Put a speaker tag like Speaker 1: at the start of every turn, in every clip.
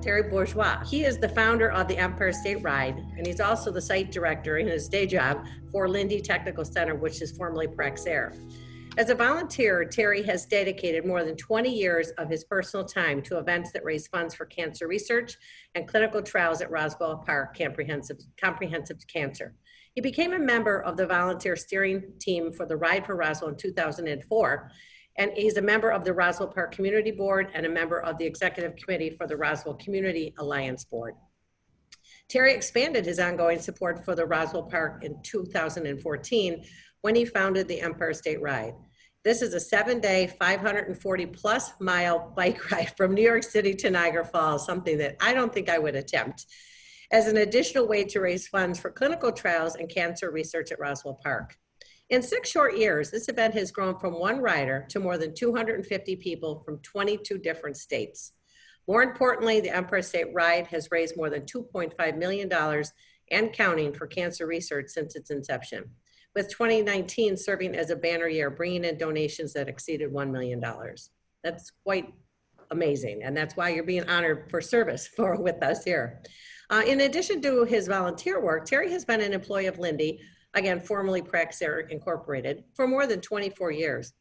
Speaker 1: Terry Bourgeois. He is the founder of the Empire State Ride, and he's also the site director in his day job for Lindy Technical Center, which is formerly Praxair. As a volunteer, Terry has dedicated more than 20 years of his personal time to events that raise funds for cancer research and clinical trials at Roswell Park Comprehensive Cancer. He became a member of the volunteer steering team for the Ride for Roswell in 2004, and he's a member of the Roswell Park Community Board and a member of the executive committee for the Roswell Community Alliance Board. Terry expanded his ongoing support for the Roswell Park in 2014 when he founded the Empire State Ride. This is a 7-day, 540+ mile bike ride from New York City to Niagara Falls, something that I don't think I would attempt, as an additional way to raise funds for clinical trials and cancer research at Roswell Park. In 6 short years, this event has grown from 1 rider to more than 250 people from 22 different states. More importantly, the Empire State Ride has raised more than $2.5 million and counting for cancer research since its inception, with 2019 serving as a banner year, bringing in donations that exceeded $1 million. That's quite amazing, and that's why you're being honored for service with us here. In addition to his volunteer work, Terry has been an employee of Lindy, again, formerly Praxair Incorporated, for more than 24 years.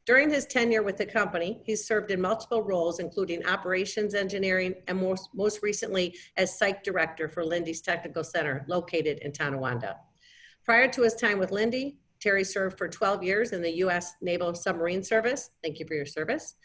Speaker 1: During his tenure with the company, he's served in multiple roles, including operations engineering, and most recently as site director for Lindy's Technical Center, located in Tonawanda. Prior to his time with Lindy, Terry served for 12 years in the U.S. Naval Submarine Service. Thank you for your service.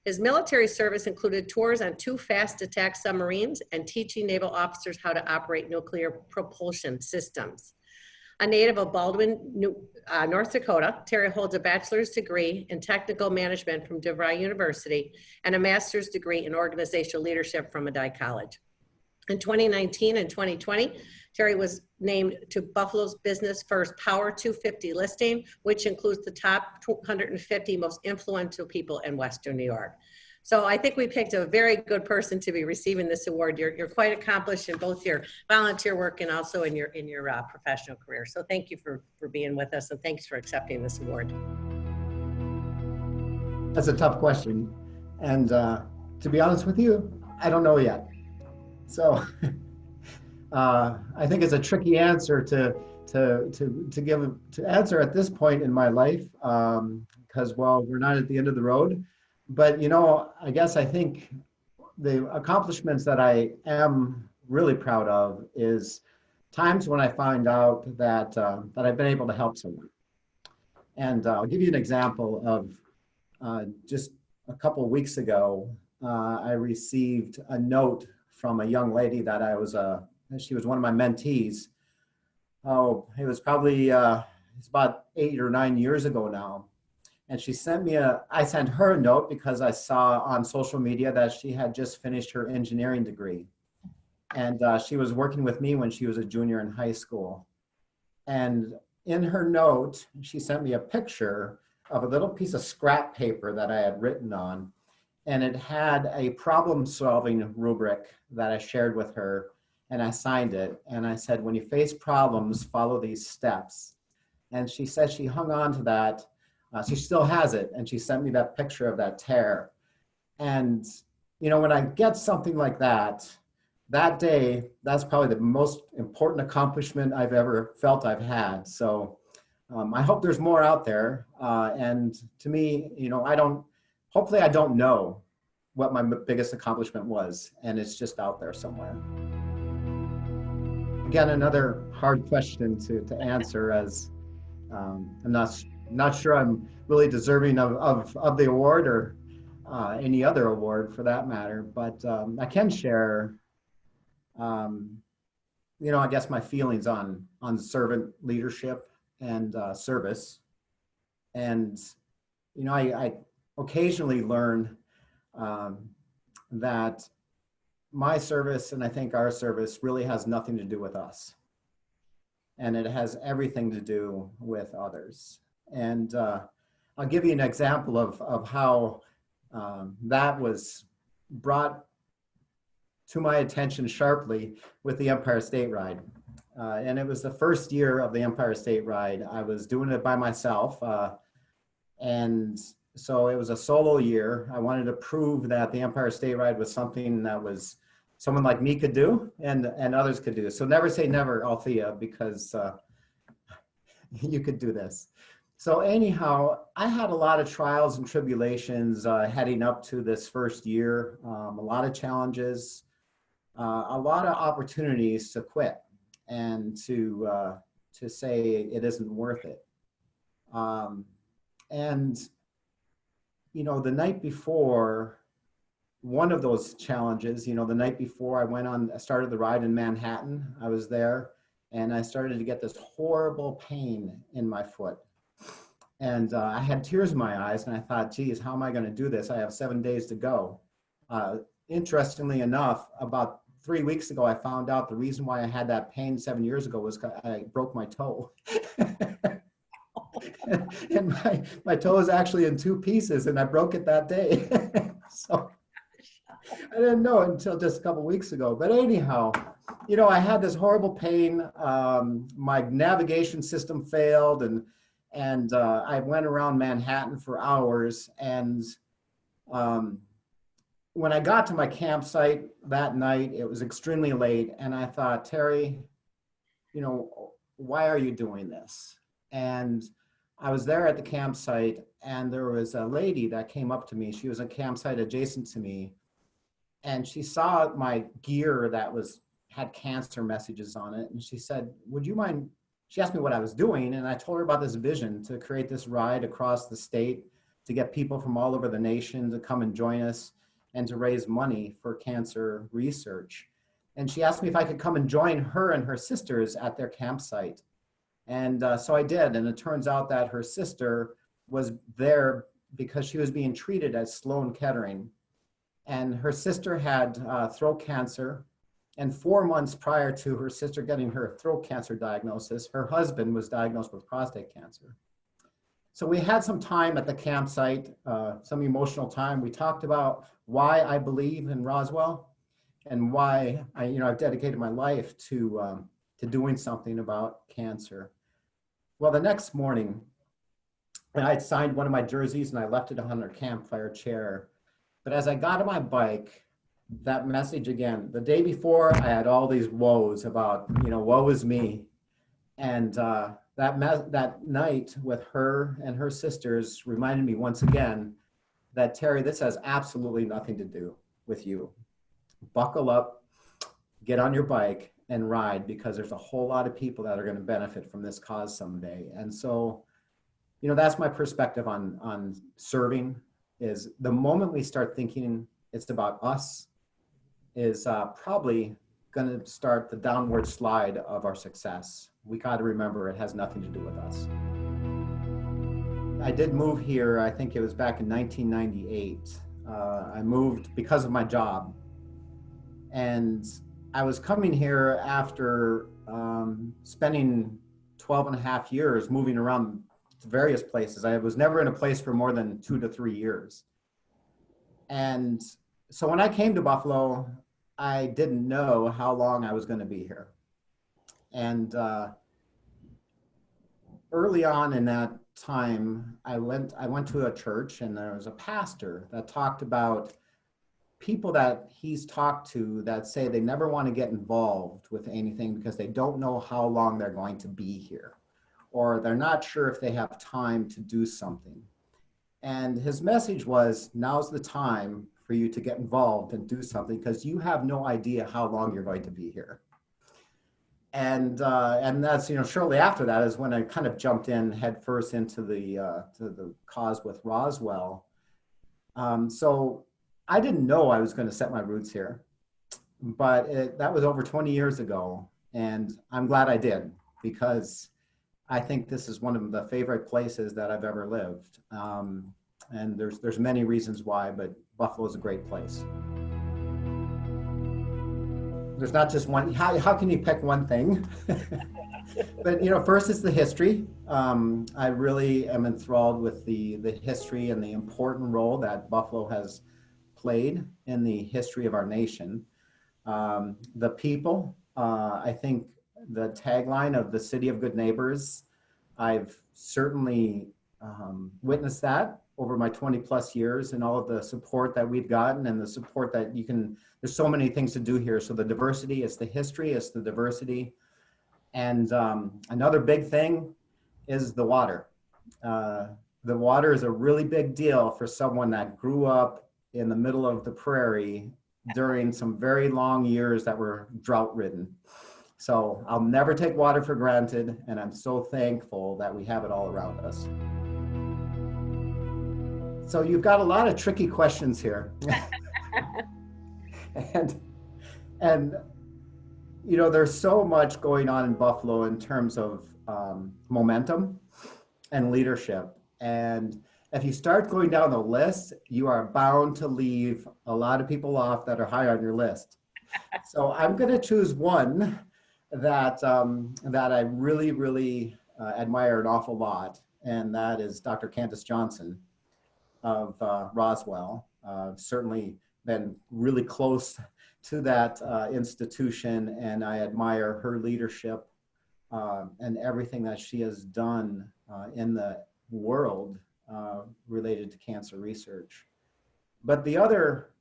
Speaker 1: His military service included tours on 2 fast attack submarines and teaching naval officers how to operate nuclear propulsion systems. A native of Baldwin, North Dakota, Terry holds a bachelor's degree in technical management from DeVry University and a master's degree in organizational leadership from Medaille College. In 2019 and 2020, Terry was named to Buffalo's Business First Power 250 listing, which includes the top 250 most influential people in Western New York. So I think we picked a very good person to be receiving this award. You're quite accomplished in both your volunteer work and also in your professional career. So thank you for being with us, and thanks for accepting this award.
Speaker 2: That's a tough question. And to be honest with you, I don't know yet. So I think it's a tricky answer to answer at this point in my life, because, well, we're not at the end of the road. But, you know, I think the accomplishments that I am really proud of is times when I find out that I've been able to help someone. And I'll give you an example of just a couple of weeks ago, I received a note from a young lady that she was one of my mentees. Oh, it was probably, it's about 8 or 9 years ago now. And she sent me I sent her a note because I saw on social media that she had just finished her engineering degree. And she was working with me when she was a junior in high school. And in her note, she sent me a picture of a little piece of scrap paper that I had written on. And it had a problem-solving rubric that I shared with her, and I signed it. And I said, when you face problems, follow these steps. And she said she hung on to that. She still has it, and she sent me that picture of that tear. And, you know, when I get something like that, that day, that's probably the most important accomplishment I've ever felt I've had. So I hope there's more out there. And to me, you know, hopefully I don't know what my biggest accomplishment was, and it's just out there somewhere. Again, another hard question to answer, as I'm not sure I'm really deserving of the award, or any other award for that matter, but I can share, you know, I guess my feelings on servant leadership and service. And, you know, I occasionally learn that my service, and I think our service, really has nothing to do with us. And it has everything to do with others. And I'll give you an example of how that was brought to my attention sharply with the Empire State Ride. And it was the first year of the Empire State Ride. I was doing it by myself. And so it was a solo year. I wanted to prove that the Empire State Ride was something that was someone like me could do and others could do. So never say never, Althea, because you could do this. So anyhow, I had a lot of trials and tribulations heading up to this first year, a lot of challenges, a lot of opportunities to quit and to say it isn't worth it. And, you know, the night before, one of those challenges, you know, the night before I started the ride in Manhattan, I was there and I started to get this horrible pain in my foot. And I had tears in my eyes and I thought, geez, how am I going to do this? I have 7 days to go. Interestingly enough, about 3 weeks ago, I found out the reason why I had that pain 7 years ago was I broke my toe. And my toe is actually in two pieces and I broke it that day. So I didn't know it until just a couple weeks ago. But anyhow, you know, I had this horrible pain. My navigation system failed and I went around Manhattan for hours. And when I got to my campsite that night, it was extremely late. And I thought, Terry, you know, why are you doing this? And I was there at the campsite and there was a lady that came up to me. She was a campsite adjacent to me. And she saw my gear that had cancer messages on it. And she said, would you mind, she asked me what I was doing. And I told her about this vision to create this ride across the state to get people from all over the nation to come and join us and to raise money for cancer research. And she asked me if I could come and join her and her sisters at their campsite. And so I did. And it turns out that her sister was there because she was being treated at Sloan Kettering. And her sister had throat cancer. And 4 months prior to her sister getting her throat cancer diagnosis, her husband was diagnosed with prostate cancer. So we had some time at the campsite, some emotional time. We talked about why I believe in Roswell and why I've dedicated my life to doing something about cancer. Well, the next morning, I had signed one of my jerseys and I left it on her campfire chair. But as I got on my bike, that message again, the day before I had all these woes about, woe is me. And that night with her and her sisters reminded me once again that, Terry, this has absolutely nothing to do with you. Buckle up, get on your bike and ride, because there's a whole lot of people that are going to benefit from this cause someday. And so, that's my perspective on serving, is the moment we start thinking it's about us is probably going to start the downward slide of our success. We got to remember it has nothing to do with us. I did move here, I think it was back in 1998. I moved because of my job. And I was coming here after spending 12 and a half years moving around to various places. I was never in a place for more than 2 to 3 years. And so when I came to Buffalo, I didn't know how long I was going to be here. And early on in that time, I went to a church, and there was a pastor that talked about people that he's talked to that say they never want to get involved with anything because they don't know how long they're going to be here, or they're not sure if they have time to do something. And his message was, now's the time for you to get involved and do something, because you have no idea how long you're going to be here. And that's, shortly after that is when I kind of jumped in headfirst into the cause with Roswell. So I didn't know I was going to set my roots here, but that was over 20 years ago. And I'm glad I did, because I think this is one of the favorite places that I've ever lived. And there's many reasons why, but Buffalo is a great place. There's not just one. How can you pick one thing? But first it's the history. I really am enthralled with the history and the important role that Buffalo has played in the history of our nation. The people, I think the tagline of the City of Good Neighbors, I've certainly witnessed that over my 20 plus years and all of the support that we've gotten and the support that there's so many things to do here. So the diversity, it's the history, it's the diversity. And another big thing is the water. The water is a really big deal for someone that grew up in the middle of the prairie during some very long years that were drought ridden. So I'll never take water for granted, and I'm so thankful that we have it all around us. So you've got a lot of tricky questions here. and there's so much going on in Buffalo in terms of momentum and leadership. And if you start going down the list, you are bound to leave a lot of people off that are high on your list. So I'm going to choose one that I really, really admire an awful lot, and that is Dr. Candace Johnson of Roswell. Certainly been really close to that institution, and I admire her leadership and everything that she has done in the world related to cancer research. But the other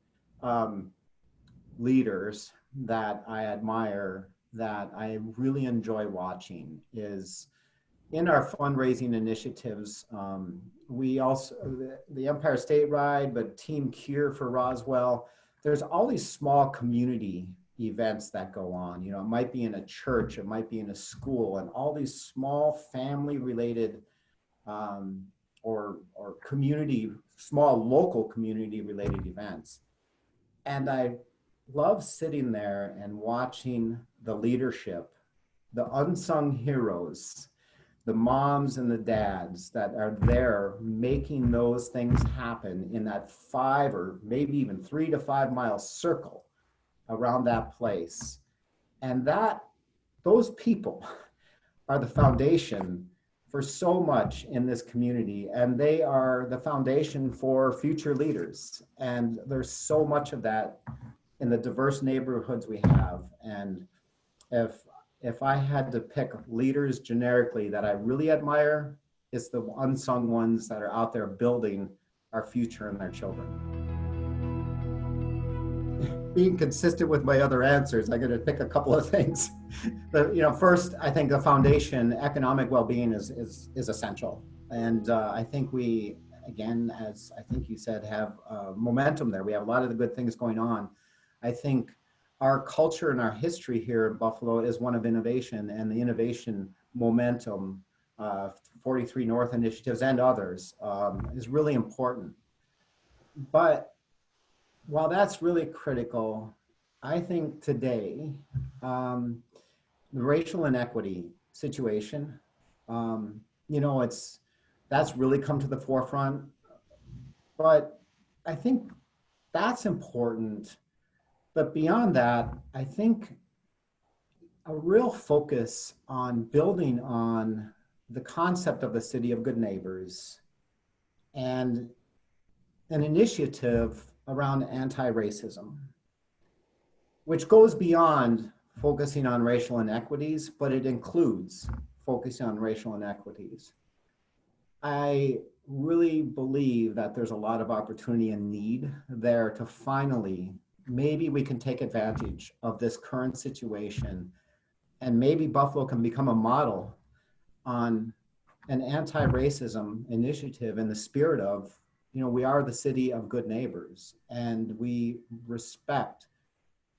Speaker 2: leaders that I admire, that I really enjoy watching, is in our fundraising initiatives. We also, the Empire State Ride, but Team Cure for Roswell, there's all these small community events that go on. It might be in a church, it might be in a school, and all these small family related or community, small local community related events. And I love sitting there and watching the leadership, the unsung heroes, the moms and the dads that are there making those things happen in that 5 or maybe even 3 to 5 mile circle around that place. And those people are the foundation for so much in this community, and they are the foundation for future leaders. And there's so much of that in the diverse neighborhoods we have. And if I had to pick leaders generically that I really admire, it's the unsung ones that are out there building our future and their children. Being consistent with my other answers, I'm going to pick a couple of things. First, I think the foundation, economic well-being is essential. And I think we, again, as I think you said, have momentum there. We have a lot of the good things going on. I think our culture and our history here in Buffalo is one of innovation, and the innovation momentum, 43 North initiatives and others, is really important. But while that's really critical, I think today, the racial inequity situation, that's really come to the forefront. But I think that's important. But beyond that, I think a real focus on building on the concept of the city of good neighbors and an initiative around anti-racism, which goes beyond focusing on racial inequities, but it includes focusing on racial inequities. I really believe that there's a lot of opportunity and need there to finally, maybe we can take advantage of this current situation, and maybe Buffalo can become a model on an anti-racism initiative in the spirit of, we are the city of good neighbors, and we respect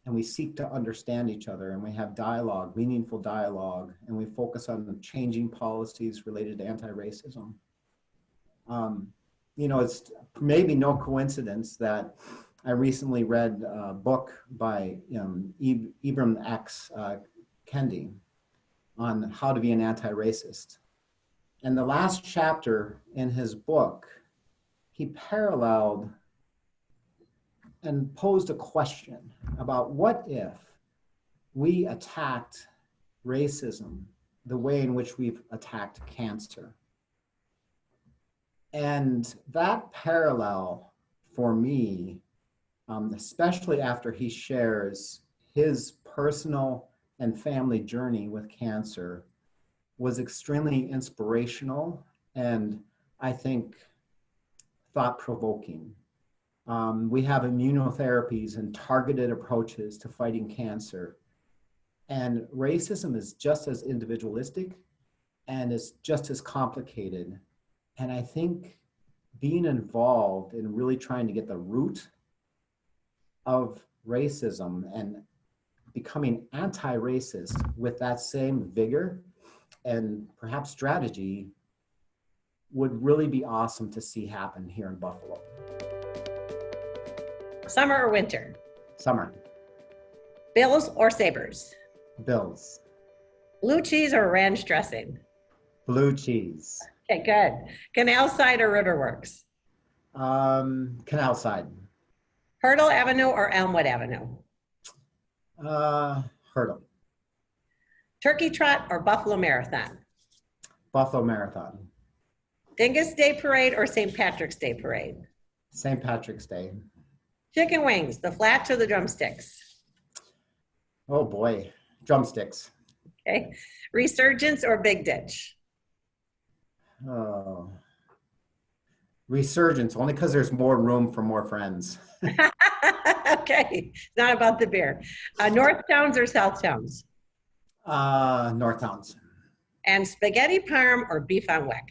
Speaker 2: and we seek to understand each other, and we have dialogue, meaningful dialogue, and we focus on changing policies related to anti-racism. It's maybe no coincidence that I recently read a book by Ibram X. Kendi on how to be an anti-racist. And the last chapter in his book, he paralleled and posed a question about what if we attacked racism the way in which we've attacked cancer. And that parallel for me, especially after he shares his personal and family journey with cancer, was extremely inspirational, and I think thought-provoking. We have immunotherapies and targeted approaches to fighting cancer. And racism is just as individualistic and is just as complicated. And I think being involved in really trying to get the root of racism and becoming anti-racist with that same vigor and perhaps strategy would really be awesome to see happen here in Buffalo.
Speaker 1: Summer or winter?
Speaker 2: Summer.
Speaker 1: Bills or Sabres?
Speaker 2: Bills.
Speaker 1: Blue cheese or ranch dressing?
Speaker 2: Blue cheese.
Speaker 1: Okay, good. Canal side or Riverworks?
Speaker 2: Canal side.
Speaker 1: Hurdle Avenue or Elmwood Avenue?
Speaker 2: Hurdle.
Speaker 1: Turkey Trot or Buffalo Marathon?
Speaker 2: Buffalo Marathon.
Speaker 1: Dingus Day Parade or St. Patrick's Day Parade?
Speaker 2: St. Patrick's Day.
Speaker 1: Chicken wings, the flats or the drumsticks?
Speaker 2: Oh boy, drumsticks.
Speaker 1: Okay. Resurgence or Big Ditch?
Speaker 2: Oh. Resurgence, only because there's more room for more friends.
Speaker 1: Okay, it's not about the beer. North Towns or South Towns?
Speaker 2: North Towns.
Speaker 1: And spaghetti parm or beef on weck?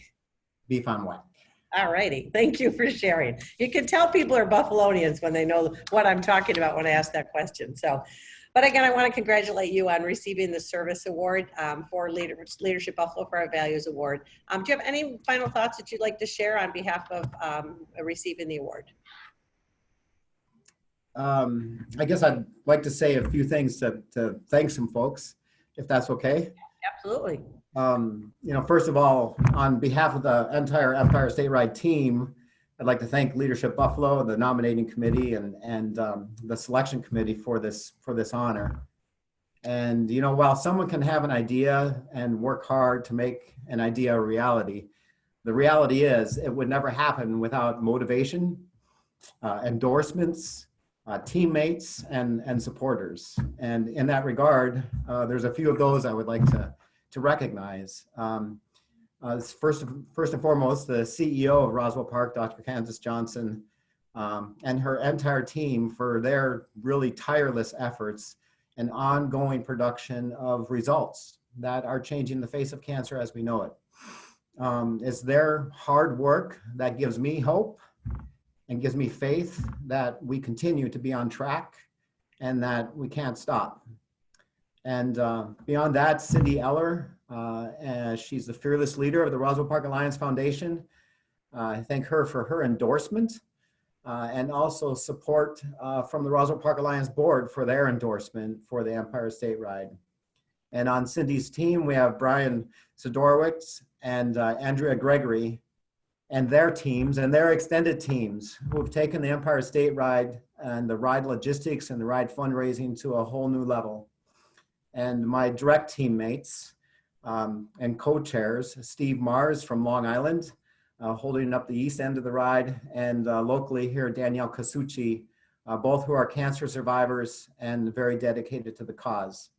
Speaker 2: Beef on whack.
Speaker 1: All righty, thank you for sharing. You can tell people are Buffalonians when they know what I'm talking about when I ask that question. So, but again, I want to congratulate you on receiving the service award for Leadership Buffalo for Our Values Award. Do you have any final thoughts that you'd like to share on behalf of receiving the award?
Speaker 2: I guess I'd like to say a few things to thank some folks, if that's okay.
Speaker 1: Absolutely.
Speaker 2: First of all, on behalf of the entire Empire Statewide team, I'd like to thank Leadership Buffalo, the nominating committee, and the selection committee for this honor. And while someone can have an idea and work hard to make an idea a reality, the reality is it would never happen without motivation, endorsements, teammates, and supporters. And in that regard, there's a few of those I would like to recognize. First and foremost, the CEO of Roswell Park, Dr. Candace Johnson, and her entire team for their really tireless efforts and ongoing production of results that are changing the face of cancer as we know it. It's their hard work that gives me hope and gives me faith that we continue to be on track and that we can't stop. And beyond that, Cindy Eller, she's the fearless leader of the Roswell Park Alliance Foundation. I thank her for her endorsement and also support from the Roswell Park Alliance board for their endorsement for the Empire State Ride. And on Cindy's team, we have Brian Sidorowicz and Andrea Gregory and their teams and their extended teams who have taken the Empire State Ride and the ride logistics and the ride fundraising to a whole new level. And my direct teammates and co-chairs, Steve Mars from Long Island, holding up the east end of the ride, and locally here, Danielle Casucci, both who are cancer survivors and very dedicated to the cause.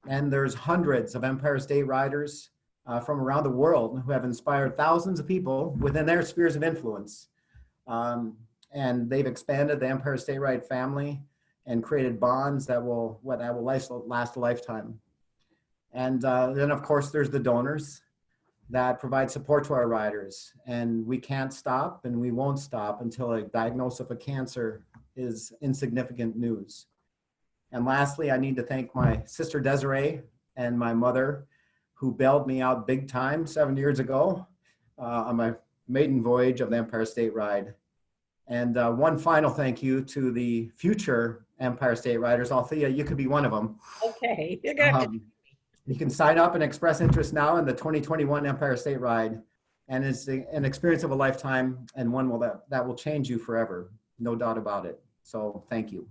Speaker 2: And there's hundreds of Empire State Riders from around the world who have inspired thousands of people within their spheres of influence. And they've expanded the Empire State Ride family and created bonds that will last a lifetime. And then of course there's the donors that provide support to our riders. And we can't stop and we won't stop until a diagnosis of a cancer is insignificant news. And lastly, I need to thank my sister Desiree and my mother who bailed me out big time 7 years ago on my maiden voyage of the Empire State Ride. And one final thank you to the future Empire State Riders. Althea, you could be one of them.
Speaker 1: Okay, you're gonna have to.
Speaker 2: You can sign up and express interest now in the 2021 Empire State Ride. And it's an experience of a lifetime and one that will change you forever. No doubt about it. So thank you.